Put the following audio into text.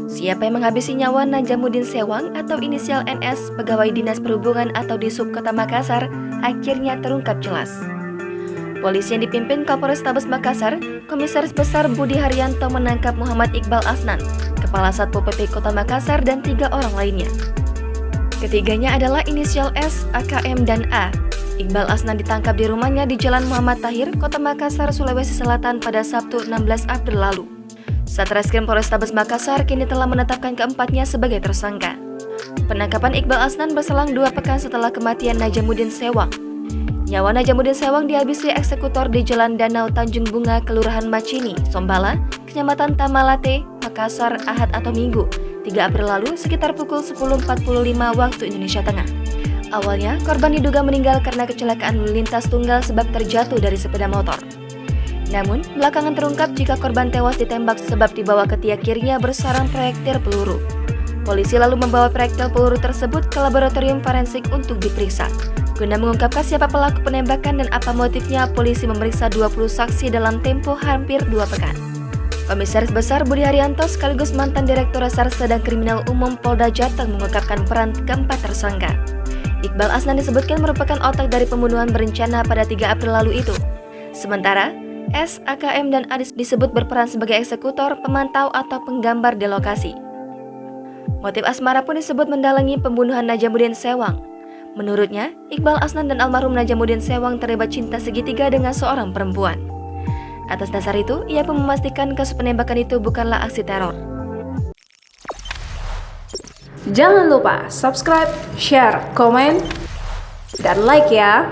Siapa yang menghabisi nyawa Najamuddin Sewang atau inisial NS, pegawai Dinas Perhubungan atau Dishub Kota Makassar, akhirnya terungkap jelas. Polisi yang dipimpin Kapolrestabes Makassar, Komisaris Besar Budi Haryanto menangkap Muhammad Iqbal Asnan, Kepala Satpol PP Kota Makassar dan 3 orang lainnya. Ketiganya adalah inisial S, AKM, dan A. Iqbal Asnan ditangkap di rumahnya di Jalan Muhammad Tahir, Kota Makassar, Sulawesi Selatan pada Sabtu 16 April lalu. Satreskrim Polrestabes Makassar kini telah menetapkan keempatnya sebagai tersangka. Penangkapan Iqbal Asnan berselang 2 pekan setelah kematian Najamuddin Sewang. Nyawa Najamuddin Sewang dihabisi eksekutor di Jalan Danau Tanjung Bunga, Kelurahan Macini, Sombala, Kecamatan Tamalate, Makassar, Ahad atau Minggu, 3 April lalu sekitar pukul 10.45 waktu Indonesia Tengah. Awalnya, korban diduga meninggal karena kecelakaan lalu lintas tunggal sebab terjatuh dari sepeda motor. Namun, belakangan terungkap jika korban tewas ditembak sebab di bawah ketiak kirinya bersarang proyektil peluru. Polisi lalu membawa proyektil peluru tersebut ke laboratorium forensik untuk diperiksa. Guna mengungkapkan siapa pelaku penembakan dan apa motifnya, polisi memeriksa 20 saksi dalam tempo hampir 2 pekan. Komisaris Besar Budi Haryanto sekaligus mantan Direktur Reserse dan Kriminal Umum Polda Jateng mengungkapkan peran keempat tersangka. Iqbal Asnan disebutkan merupakan otak dari pembunuhan berencana pada 3 April lalu itu. Sementara, S, AKM, dan Adis disebut berperan sebagai eksekutor, pemantau, atau penggambar di lokasi. Motif asmara pun disebut mendalangi pembunuhan Najamuddin Sewang. Menurutnya, Iqbal Asnan dan almarhum Najamuddin Sewang terlibat cinta segitiga dengan seorang perempuan. Atas dasar itu, ia pun memastikan kasus penembakan itu bukanlah aksi teror. Jangan lupa subscribe, share, komen, dan like ya!